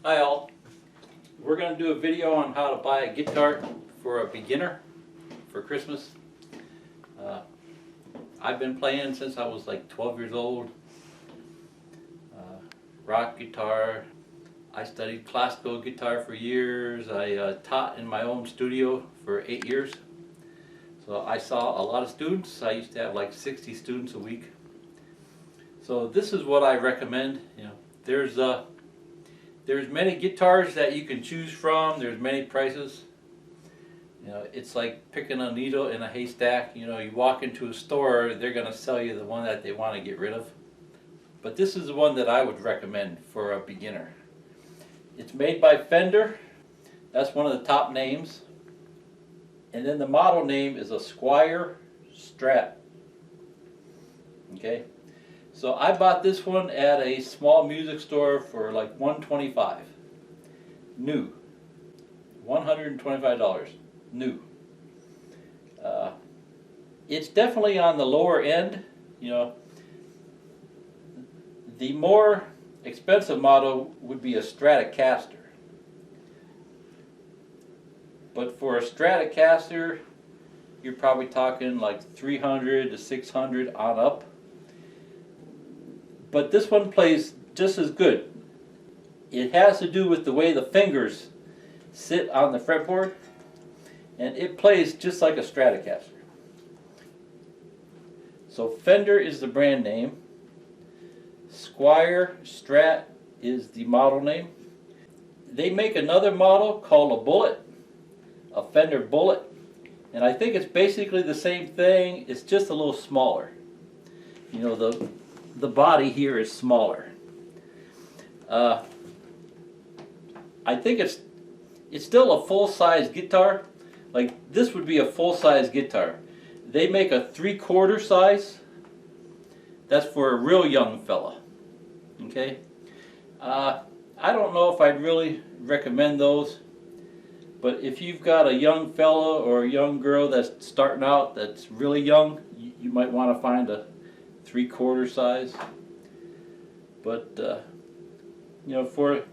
Hi all. We're going to do a video on how to buy a guitar for a beginner for Christmas. I've been playing since I was like 12 years old. Rock guitar. I studied classical guitar for years. I taught in my own studio for 8 years. So I saw a lot of students. I used to have like 60 students a week. So this is what I recommend. There's many guitars that you can choose from. There's many prices. It's like picking a needle in a haystack. You walk into a store, they're going to sell you the one that they want to get rid of. But this is the one that I would recommend for a beginner. It's made by Fender. That's one of the top names. And then the model name is a Squier Strat. Okay? So I bought this one at a small music store for like $125. New. $125. New. It's definitely on the lower end. The more expensive model would be a Stratocaster. But for a Stratocaster, you're probably talking like $300 to $600 on up. But this one plays just as good. It has to do with the way the fingers sit on the fretboard, and it plays just like a Stratocaster. So Fender is the brand name. Squier Strat is the model name. They make another model called a Bullet, a Fender Bullet, and I think it's basically the same thing. It's just a little smaller. The body here is smaller. I think it's still a full-size guitar. Like this would be a full-size guitar. They make a 3/4 size. That's for a real young fella. Okay. I don't know if I'd really recommend those, but if you've got a young fella or a young girl that's starting out that's really young, you might want to find a 3/4 size. But for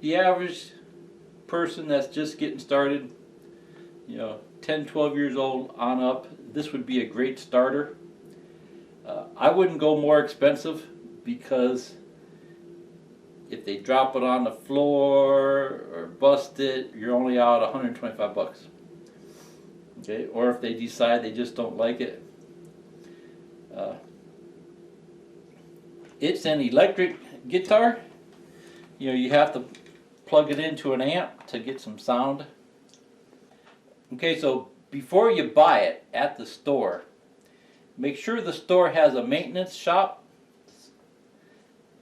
the average person that's just getting started, 10, 12 years old on up, this would be a great starter. I wouldn't go more expensive, because if they drop it on the floor or bust it, you're only out $125. Okay, or if they decide they just don't like it. It's an electric guitar. You have to plug it into an amp to get some sound. Okay, so before you buy it at the store, make sure the store has a maintenance shop.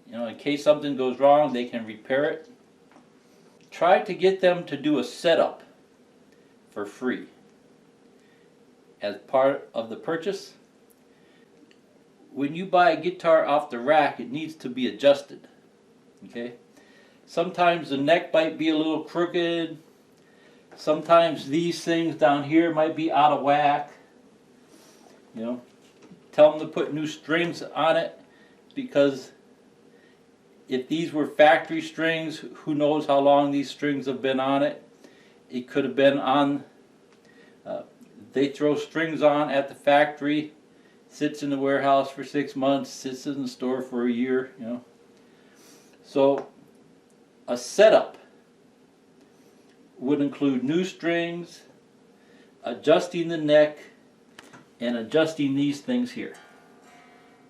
In case something goes wrong, they can repair it. Try to get them to do a setup for free as part of the purchase. When you buy a guitar off the rack, it needs to be adjusted. Okay? Sometimes the neck might be a little crooked. Sometimes these things down here might be out of whack. Tell them to put new strings on it, because if these were factory strings, who knows how long these strings have been on it. It could have been on, they throw strings on at the factory, sits in the warehouse for 6 months, sits in the store for a year. So a setup would include new strings, adjusting the neck, and adjusting these things here,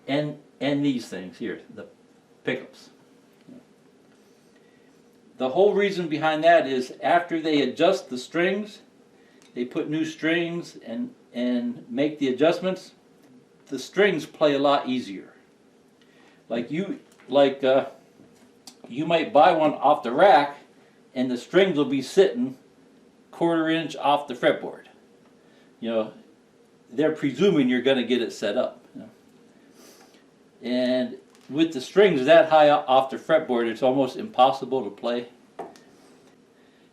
and these things here, the pickups. The whole reason behind that is after they adjust the strings, they put new strings and make the adjustments, the strings play a lot easier. You might buy one off the rack, and the strings will be sitting 1/4 inch off the fretboard. They're presuming you're going to get it set up. And with the strings that high off the fretboard, it's almost impossible to play.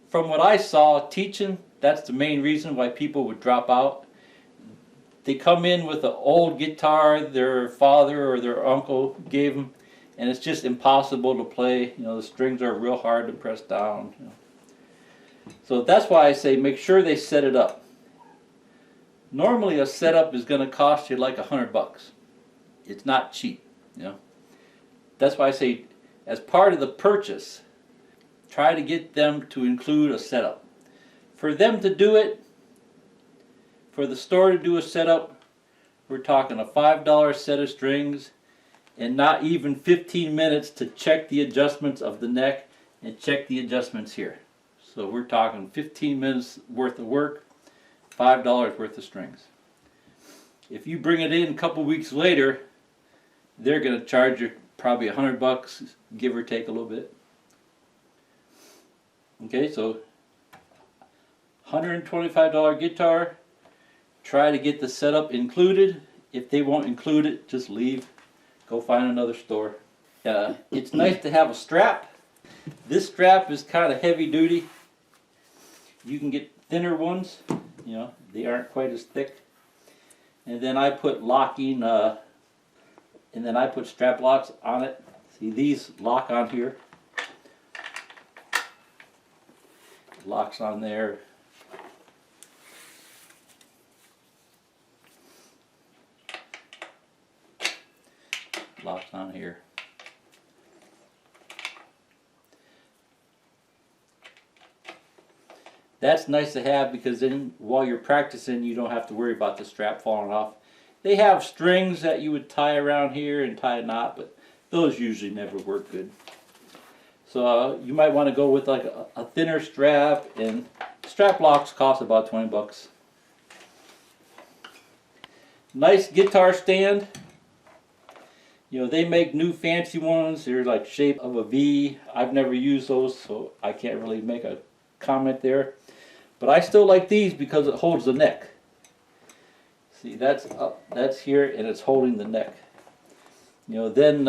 From what I saw teaching, that's the main reason why people would drop out. They come in with an old guitar their father or their uncle gave them, and it's just impossible to play. You know, the strings are real hard to press down. You know. So that's why I say make sure they set it up. Normally a setup is going to cost you like $100. It's not cheap, you know. That's why I say as part of the purchase, try to get them to include a setup. For them to do it, for the store to do a setup, we're talking a $5 set of strings and not even 15 minutes to check the adjustments of the neck and check the adjustments here. So we're talking 15 minutes worth of work, $5 worth of strings. If you bring it in a couple weeks later, they're going to charge you probably $100, give or take a little bit. Okay, so $125 guitar. Try to get the setup included. If they won't include it, just leave. Go find another store. It's nice to have a strap. This strap is kind of heavy duty. You can get thinner ones. You know, they aren't quite as thick. And then I put locking, and then I put strap locks on it. See, these lock on here. Locks on there. Locks on here. That's nice to have because then while you're practicing you don't have to worry about the strap falling off. They have strings that you would tie around here and tie a knot, but those usually never work good. So you might want to go with like a thinner strap, and strap locks cost about $20. Nice guitar stand. You know, they make new fancy ones. They're like shape of a V. I've never used those, so I can't really make a comment there. But I still like these because it holds the neck. See, that's up, that's here, and it's holding the neck. You know, then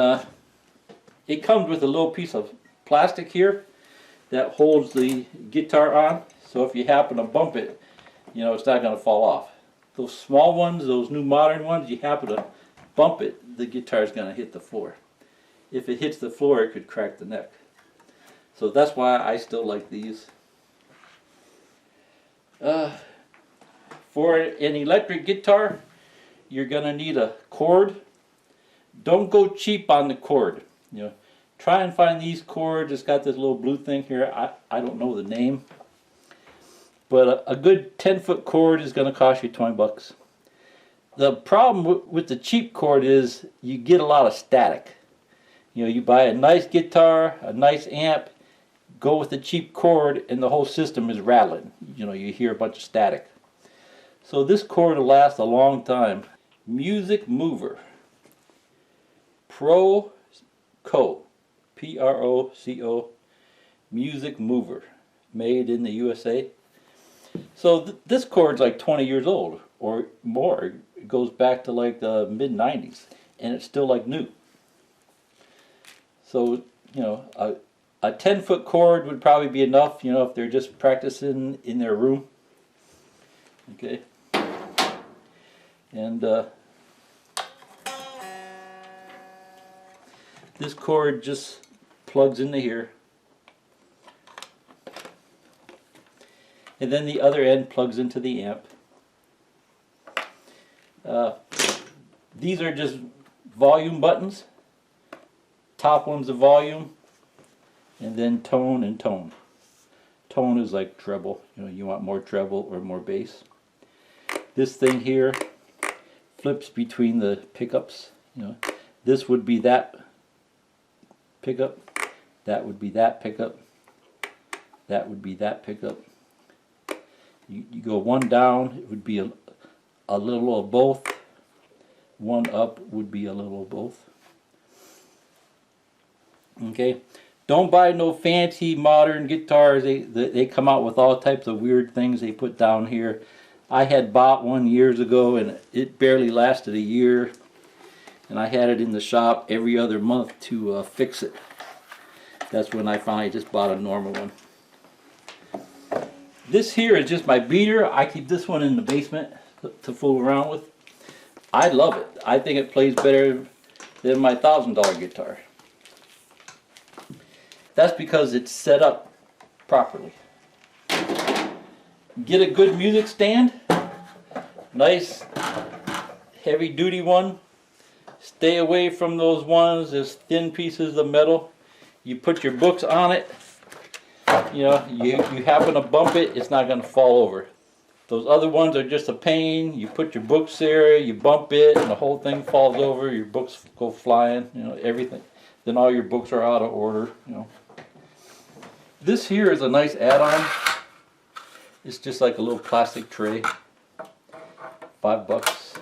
it comes with a little piece of plastic here that holds the guitar on. So if you happen to bump it, you know, it's not going to fall off. Those small ones, those new modern ones, you happen to bump it, the guitar is going to hit the floor. If it hits the floor, it could crack the neck. So that's why I still like these. For an electric guitar, you're going to need a cord. Don't go cheap on the cord. You know, try and find these cords. It's got this little blue thing here. I don't know the name. But a good 10-foot cord is going to cost you $20. The problem with the cheap cord is you get a lot of static. You know, you buy a nice guitar, a nice amp, go with the cheap cord, and the whole system is rattling. You know, you hear a bunch of static. So this cord will last a long time. Music Mover. Pro Co. P-R-O-C-O. Music Mover. Made in the USA. So this cord's like 20 years old or more. It goes back to like the mid-90s, and it's still like new. So, you know, a 10-foot cord would probably be enough, you know, if they're just practicing in their room. Okay. And this cord just plugs into here. And then the other end plugs into the amp. These are just volume buttons. Top one's the volume, and then tone and tone. Tone is like treble. You know, you want more treble or more bass. This thing here flips between the pickups. You know, this would be that pickup. That would be that pickup. That would be that pickup. You go one down, it would be a little of both. One up would be a little of both. Okay, don't buy no fancy modern guitars. They come out with all types of weird things they put down here. I had bought one years ago and it barely lasted a year, and I had it in the shop every other month to fix it. That's when I finally just bought a normal one. This here is just my beater. I keep this one in the basement to fool around with. I love it. I think it plays better than my $1,000 guitar. That's because it's set up properly. Get a good music stand, nice heavy duty one. Stay away from those ones, those thin pieces of metal. You put your books on it, you know, you happen to bump it, it's not going to fall over. Those other ones are just a pain. You put your books there, you bump it, and the whole thing falls over. Your books go flying, you know, everything. Then all your books are out of order, you know. This here is a nice add-on. It's just like a little plastic tray, $5.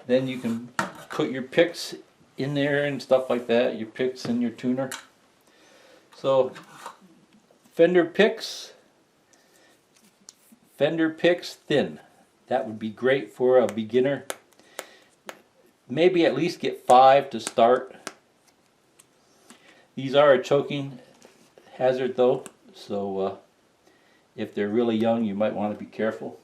Then you can put your picks in there and stuff like that, your picks and your tuner. So Fender picks thin. That would be great for a beginner. Maybe at least get 5 to start. These are a choking hazard though, so if they're really young you might want to be careful.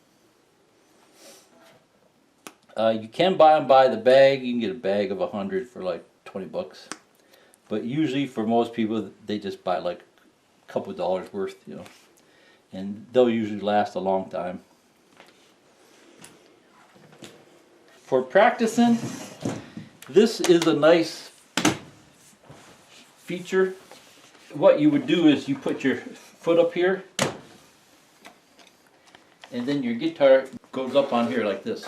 You can buy them by the bag. You can get a bag of 100 for like $20. But usually for most people they just buy like a couple dollars worth, you know. And they'll usually last a long time. For practicing, this is a nice feature. What you would do is you put your foot up here, and then your guitar goes up on here like this,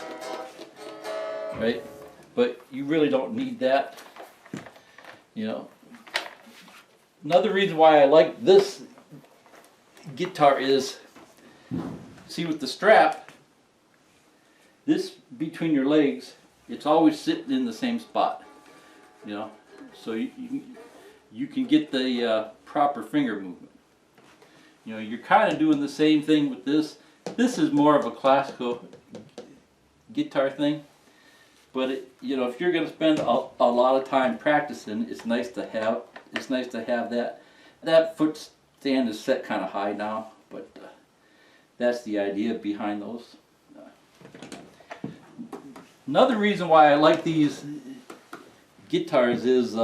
right? But you really don't need that, you know. Another reason why I like this guitar is, see with the strap, this between your legs, it's always sitting in the same spot, you know, so you can get the proper finger movement. You know, you're kind of doing the same thing with this. This is more of a classical guitar thing, but it, you know, if you're going to spend a lot of time practicing, it's nice to have that foot stand is set kind of high now, but that's the idea behind those. Another reason why I like these guitars is,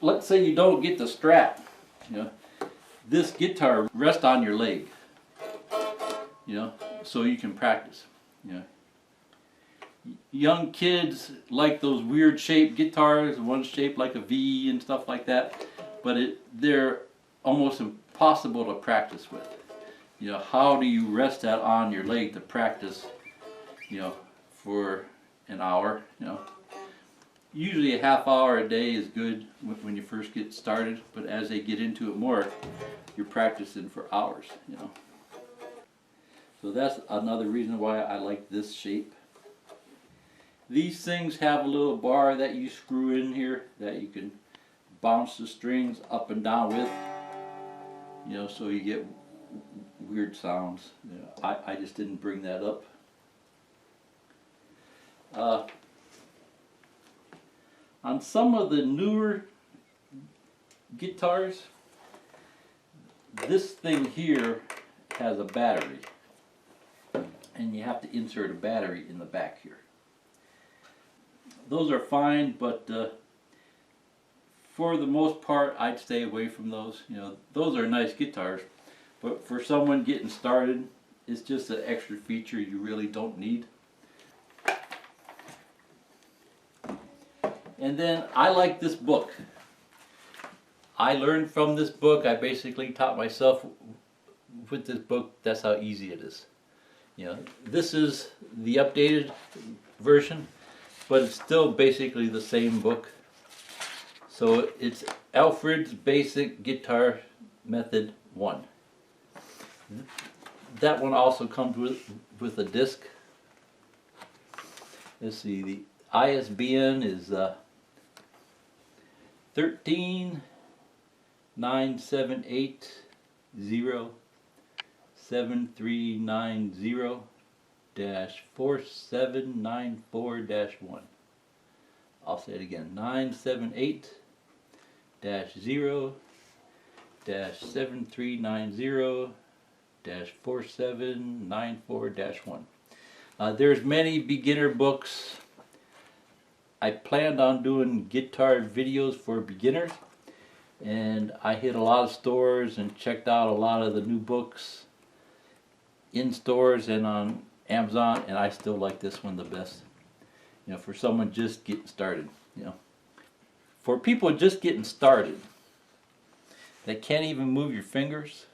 let's say you don't get the strap, you know, this guitar rests on your leg, you know, so you can practice, you know. Young kids like those weird shaped guitars, one's shaped like a V and stuff like that, but they're almost impossible to practice with. You know, how do you rest that on your leg to practice, you know, for an hour, you know. Usually a half hour a day is good when you first get started, but as they get into it more, you're practicing for hours, you know. So that's another reason why I like this shape. These things have a little bar that you screw in here that you can bounce the strings up and down with, you know, so you get weird sounds. You know, I just didn't bring that up. On some of the newer guitars, this thing here has a battery, and you have to insert a battery in the back here. Those are fine, but for the most part I'd stay away from those. You know, those are nice guitars, but for someone getting started, it's just an extra feature you really don't need. And then I like this book. I learned from this book. I basically taught myself with this book. That's how easy it is. You know, this is the updated version, but it's still basically the same book. So it's Alfred's Basic Guitar Method 1. That one also comes with a disc. Let's see, the ISBN is 13-978-0-7390-4794-1. I'll say it again, 978-0-7390-4794-1. There's many beginner books I planned on doing guitar videos for beginners, and I hit a lot of stores and checked out a lot of the new books in stores and on Amazon, and I still like this one the best. You know, for someone just getting started, you know. For people just getting started that can't even move your fingers,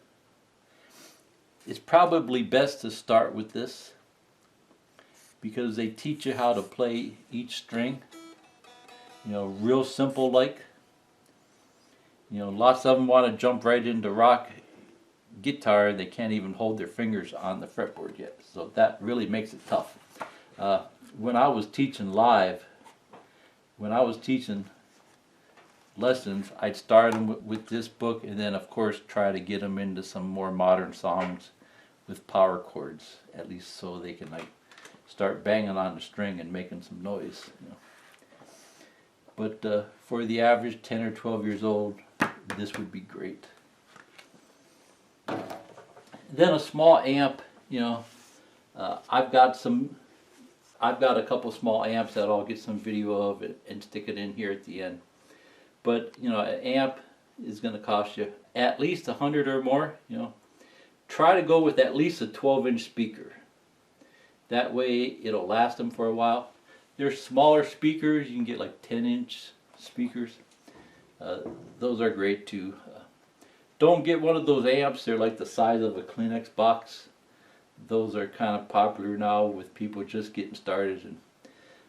it's probably best to start with this because they teach you how to play each string, you know, real simple like. You know, lots of them want to jump right into rock guitar. They can't even hold their fingers on the fretboard yet, so that really makes it tough. When I was teaching live, when I was teaching lessons, I'd start them with this book, and then of course try to get them into some more modern songs with power chords, at least so they can like start banging on the string and making some noise, you know. But for the average 10 or 12 years old, this would be great. Then a small amp, you know, I've got a couple small amps that I'll get some video of it and stick it in here at the end. But you know, an amp is going to cost you at least $100 or more. You know, try to go with at least a 12-inch speaker. That way, it'll last them for a while. There's smaller speakers. You can get like 10-inch speakers. Those are great too. Don't get one of those amps. They're like the size of a Kleenex box. Those are kind of popular now with people just getting started, and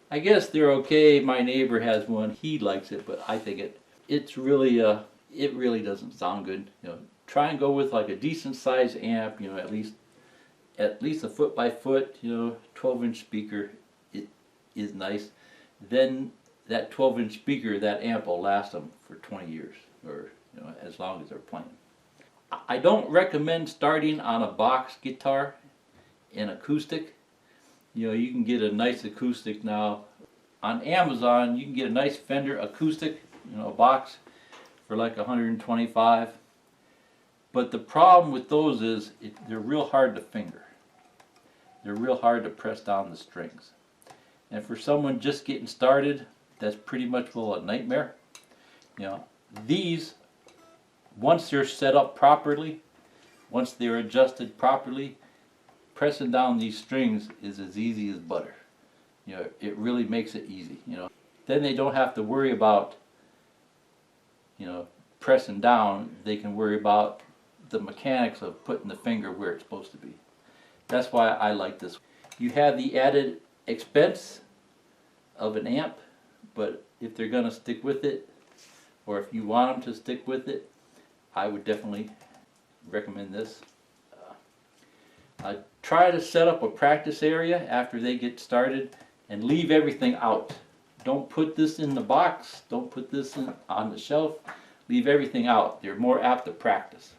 I guess they're okay. My neighbor has one. He likes it, but I think it really doesn't sound good. You know, try and go with like a decent size amp. You know, at least a foot by foot. You know, 12-inch speaker. It is nice. Then that 12-inch speaker, that amp will last them for 20 years, or you know, as long as they're playing. I don't recommend starting on a box guitar in acoustic. You know, you can get a nice acoustic now on Amazon. You can get a nice Fender acoustic, you know, a box for like $125. But the problem with those is they're real hard to finger. They're real hard to press down the strings. And for someone just getting started, that's pretty much a nightmare. You know, these, once they're set up properly, once they're adjusted properly, pressing down these strings is as easy as butter. You know, it really makes it easy, you know. Then they don't have to worry about, you know, pressing down. They can worry about the mechanics of putting the finger where it's supposed to be. That's why I like this. You have the added expense of an amp, but if they're going to stick with it, or if you want them to stick with it, I would definitely recommend this. Try to set up a practice area after they get started and leave everything out. Don't put this in the box. Don't put this on the shelf. Leave everything out. They're more apt to practice.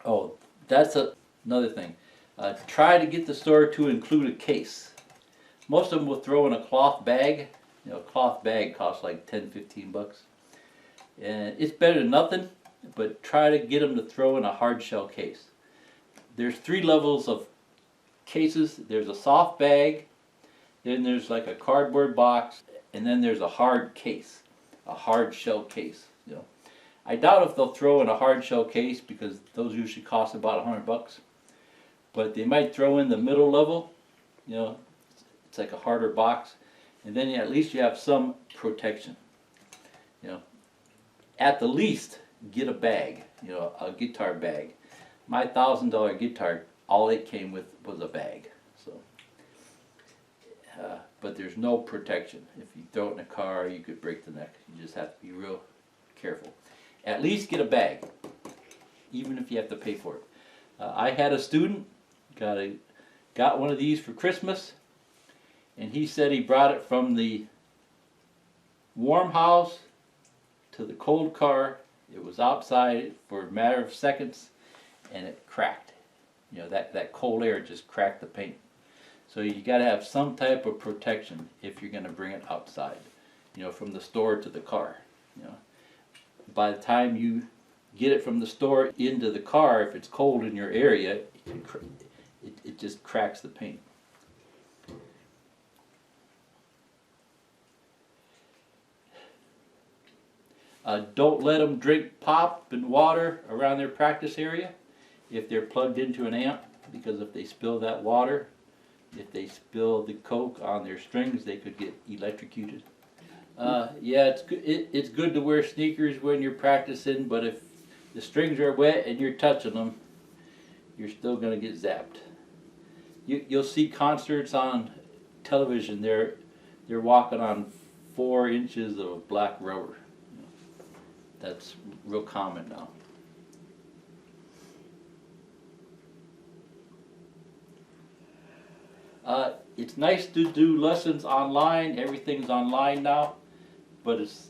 Oh, that's another thing. Try to get the store to include a case. Most of them will throw in a cloth bag. You know, a cloth bag costs like 10, 15 bucks. And it's better than nothing, but try to get them to throw in a hard shell case. There's 3 levels of cases. There's a soft bag, then there's like a cardboard box, and then there's a hard case, a hard shell case. You know, I doubt if they'll throw in a hard shell case because those usually cost about 100 bucks. But they might throw in the middle level. You know, it's like a harder box, and then at least you have some protection. You know, at the least, get a bag. You know, a guitar bag. My $1,000 guitar, all it came with was a bag. So, but there's no protection. If you throw it in a car, you could break the neck. You just have to be real careful. At least get a bag, even if you have to pay for it. I had a student got one of these for Christmas, and he said he brought it from the warm house to the cold car. It was outside for a matter of seconds, and it cracked. You know, that cold air just cracked the paint. So you got to have some type of protection if you're going to bring it outside. You know, from the store to the car. You know, by the time you get it from the store into the car, if it's cold in your area, it just cracks the paint. Don't let them drink pop and water around their practice area if they're plugged into an amp, because if they spill that water, if they spill the coke on their strings, they could get electrocuted. Yeah, it's good to wear sneakers when you're practicing, but if the strings are wet and you're touching them, you're still going to get zapped. You'll see concerts on television. They're walking on 4 inches of black rubber. That's real common now. It's nice to do lessons online. Everything's online now, but it's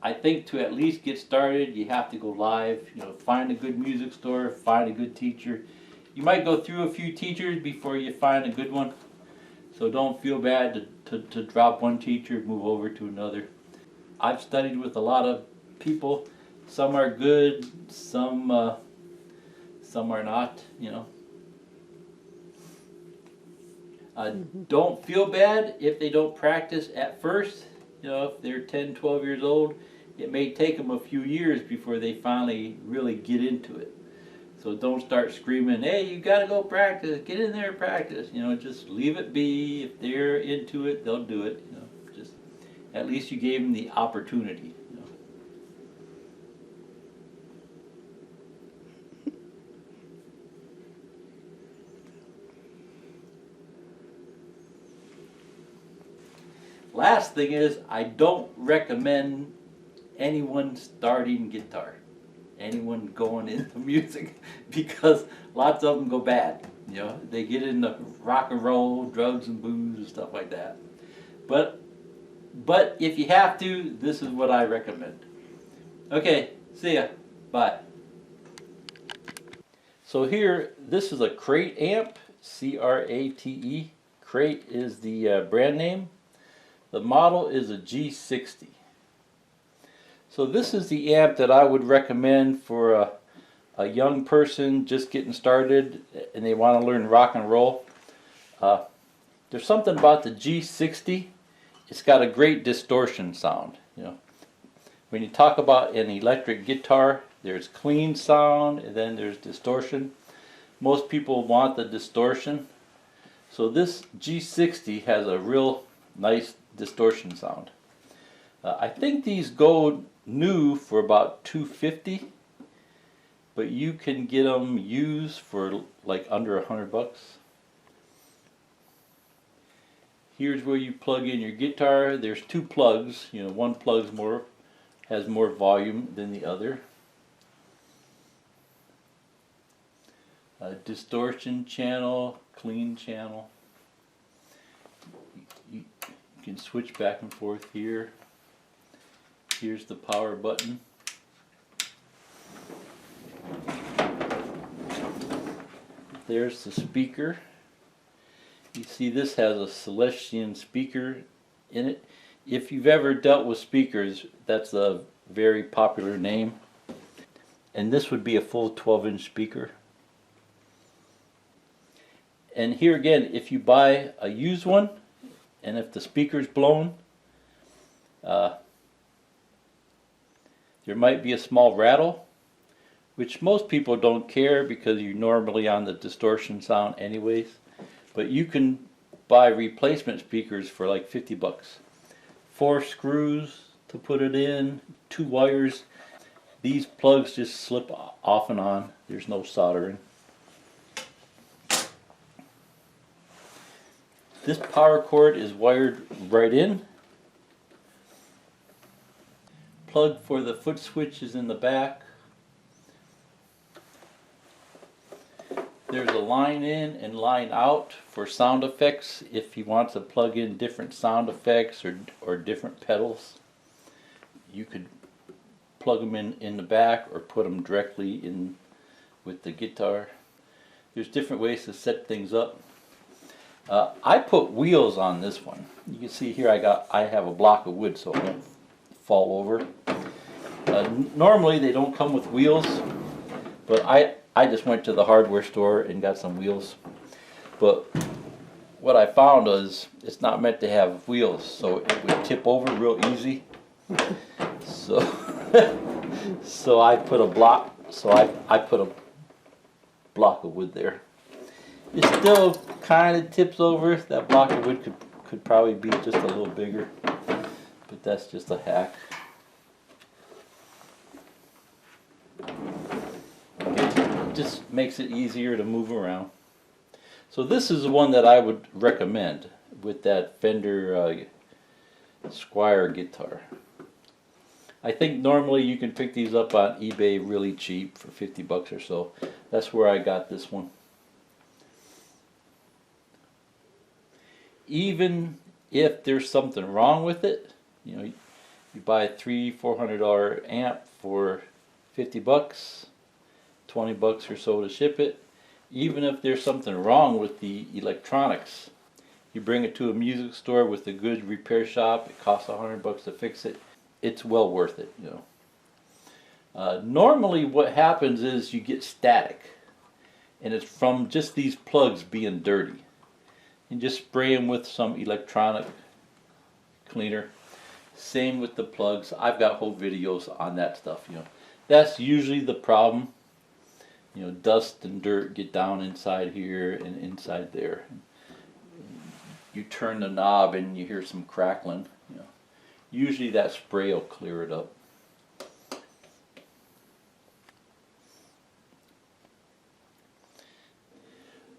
I think to at least get started, you have to go live. You know, find a good music store, find a good teacher. You might go through a few teachers before you find a good one, so don't feel bad to drop one teacher, move over to another. I've studied with a lot of people. Some are good, some are not. You know. Don't feel bad if they don't practice at first. You know, if they're 10, 12 years old, it may take them a few years before they finally really get into it. So don't start screaming, hey, you gotta go practice, get in there and practice. You know, just leave it be. If they're into it, they'll do it. You know, just at least you gave them the opportunity. You know. Last thing is, I don't recommend anyone starting guitar, anyone going into music, because lots of them go bad. You know, they get into rock and roll, drugs and booze and stuff like that. But if you have to, this is what I recommend. Okay, see ya. Bye. So here, this is a Crate amp, C-R-A-T-E. Crate is the brand name. The model is a G60. So this is the amp that I would recommend for a young person just getting started and they want to learn rock and roll. There's something about the G60. It's got a great distortion sound. You know, when you talk about an electric guitar, there's clean sound and then there's distortion. Most people want the distortion. So this G60 has a real nice distortion sound. I think these go new for about $250, but you can get them used for like under $100. Here's where you plug in your guitar. There's 2 plugs. You know, one plug's has more volume than the other. Distortion channel, clean channel. You can switch back and forth here. Here's the power button. There's the speaker. You see this has a Celestion speaker in it. If you've ever dealt with speakers, that's a very popular name. And this would be a full 12-inch speaker. And here again, if you buy a used one, and if the speaker's blown, there might be a small rattle, which most people don't care because you're normally on the distortion sound anyways. But you can buy replacement speakers for like $50. 4 screws to put it in, 2 wires. These plugs just slip off and on. There's no soldering. This power cord is wired right in. Plug for the foot switch is in the back. There's a line in and line out for sound effects if you want to plug in different sound effects or different pedals. You could plug them in the back or put them directly in with the guitar. There's different ways to set things up. I put wheels on this one. You can see here I have a block of wood so it won't fall over. Normally they don't come with wheels, but I just went to the hardware store and got some wheels. But what I found was it's not meant to have wheels, so it would tip over real easy. So So I put a block. So I put a block of wood there. It still kind of tips over. That block of wood could probably be just a little bigger, but that's just a hack. It just makes it easier to move around. So this is the one that I would recommend with that Fender Squire guitar. I think normally you can pick these up on eBay really cheap for 50 bucks or so. That's where I got this one. Even if there's something wrong with it, you know, you buy a $300-400 amp for 50 bucks, 20 bucks or so to ship it. Even if there's something wrong with the electronics, you bring it to a music store with a good repair shop. It costs 100 bucks to fix it. It's well worth it, you know. Normally what happens is you get static, and it's from just these plugs being dirty. And just spray them with some electronic cleaner. Same with the plugs. I've got whole videos on that stuff, you know. That's usually the problem. You know, dust and dirt get down inside here and inside there. You turn the knob and you hear some crackling, you know. Usually that spray will clear it up.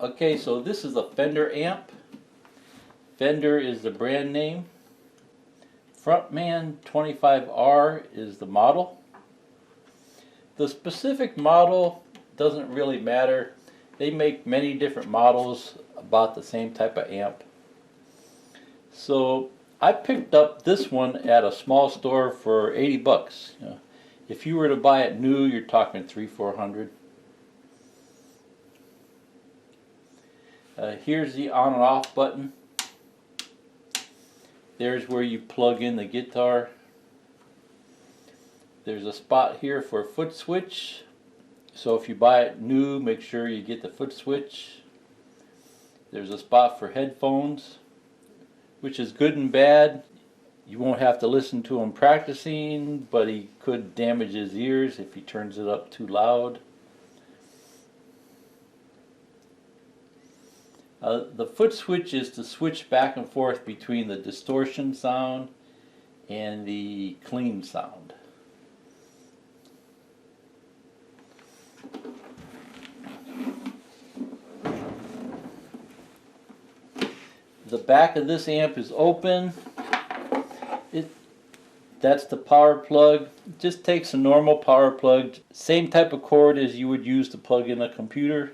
Okay, so this is a Fender amp. Fender is the brand name. Frontman 25R is the model. The specific model doesn't really matter. They make many different models about the same type of amp. So I picked up this one at a small store for 80 bucks. You know, if you were to buy it new, you're talking $300-400. Here's the on and off button. There's where you plug in the guitar. There's a spot here for a foot switch. So if you buy it new, make sure you get the foot switch. There's a spot for headphones, which is good and bad. You won't have to listen to him practicing, but he could damage his ears if he turns it up too loud. The foot switch is to switch back and forth between the distortion sound and the clean sound. The back of this amp is open. That's the power plug. It just takes a normal power plug, same type of cord as you would use to plug in a computer.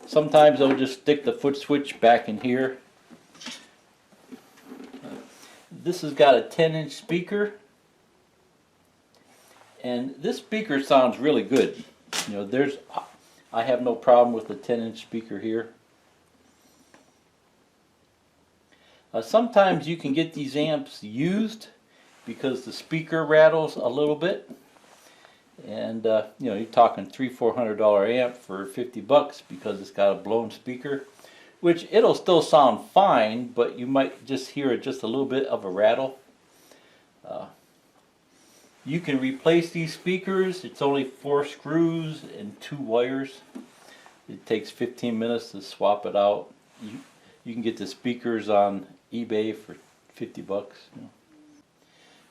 Sometimes I'll just stick the foot switch back in here. This has got a 10-inch speaker, and this speaker sounds really good. You know, I have no problem with the 10-inch speaker here. Sometimes you can get these amps used because the speaker rattles a little bit. And you know, you're talking $300-400 amp for 50 bucks because it's got a blown speaker, which it'll still sound fine, but you might just hear just a little bit of a rattle. You can replace these speakers. It's only 4 screws and 2 wires. It takes 15 minutes to swap it out. You can get the speakers on eBay for 50 bucks. You know.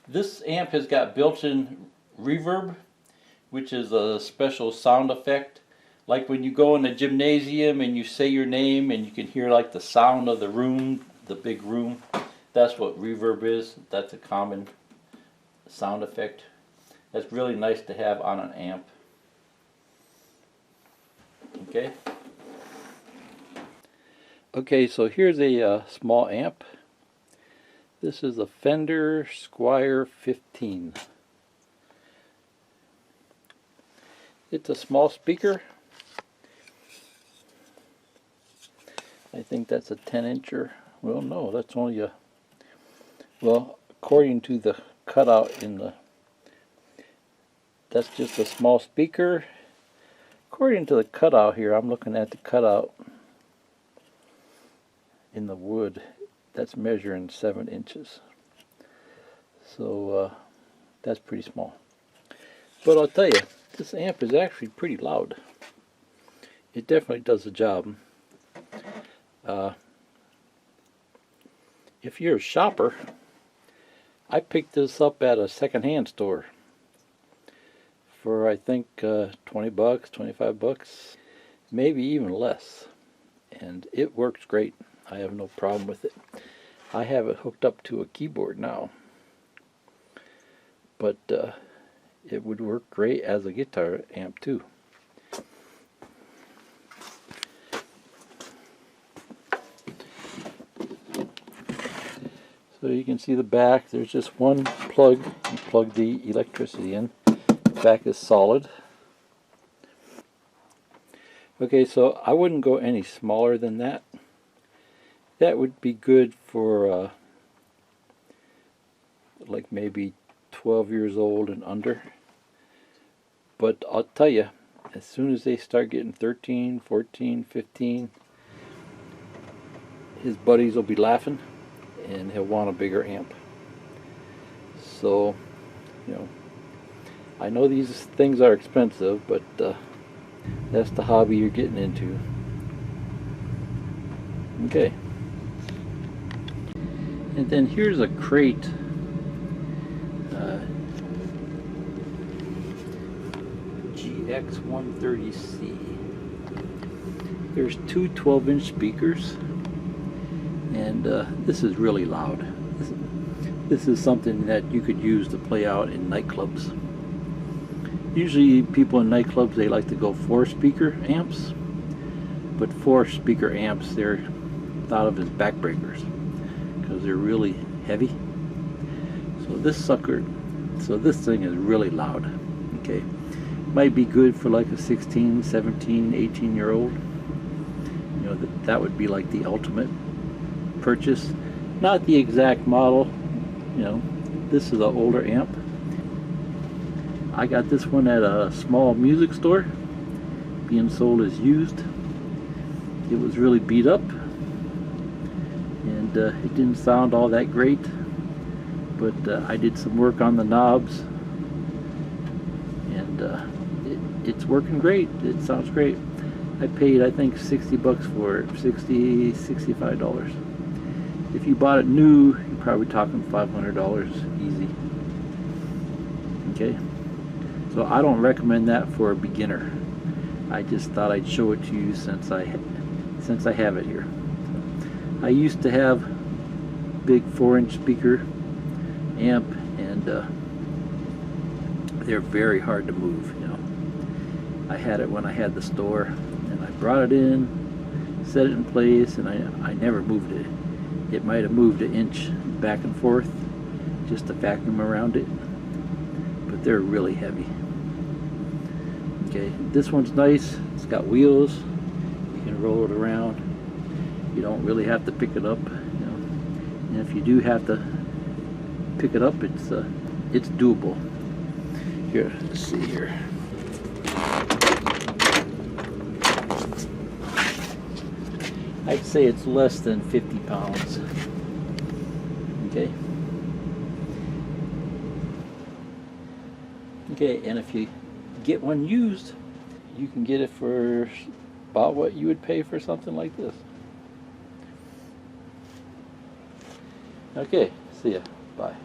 This amp has got built-in reverb, which is a special sound effect. Like when you go in the gymnasium and you say your name and you can hear like the sound of the room, the big room. That's what reverb is. That's a common sound effect. That's really nice to have on an amp. Okay. Okay, so here's a small amp. This is a Fender Squire 15. It's a small speaker. I think that's a 10-incher. Well, no, that's only a... Well, according to the cutout in the... That's just a small speaker. According to the cutout here, I'm looking at the cutout in the wood. That's measuring 7 inches. So that's pretty small. But I'll tell you, this amp is actually pretty loud. It definitely does the job. If you're a shopper, I picked this up at a secondhand store for I think 20 bucks, 25 bucks, maybe even less. And it works great. I have no problem with it. I have it hooked up to a keyboard now. But it would work great as a guitar amp too. So you can see the back, there's just one plug. You plug the electricity in. The back is solid. Okay, so I wouldn't go any smaller than that. That would be good for like maybe 12 years old and under. But I'll tell you, as soon as they start getting 13, 14, 15, his buddies will be laughing and he'll want a bigger amp. So, you know, I know these things are expensive, but that's the hobby you're getting into. Okay. And then here's a crate. GX130C. There's two 12-inch speakers, and this is really loud. This is something that you could use to play out in nightclubs. Usually people in nightclubs, they like to go 4-speaker amps, but 4-speaker amps, they're thought of as backbreakers because they're really heavy. So this thing is really loud. Okay, might be good for like a 16, 17, 18-year-old. You know, that would be like the ultimate purchase. Not the exact model, you know, this is an older amp. I got this one at a small music store, being sold as used. It was really beat up, and it didn't sound all that great, but I did some work on the knobs, and it's working great. It sounds great. I paid, I think, 60 bucks for it, $65. If you bought it new, you're probably talking $500 easy. Okay, so I don't recommend that for a beginner. I just thought I'd show it to you since I have it here. I used to have big 4-inch speaker amp, and they're very hard to move. You know, I had it when I had the store, and I brought it in, set it in place, and I never moved it. It might have moved an inch back and forth just to vacuum around it, but they're really heavy. Okay, this one's nice. It's got wheels. You can roll it around. You don't really have to pick it up, you know. And if you do have to pick it up, it's doable. Here, let's see here. I'd say it's less than 50 pounds. Okay. Okay, and if you get one used, you can get it for about what you would pay for something like this. Okay, see ya. Bye.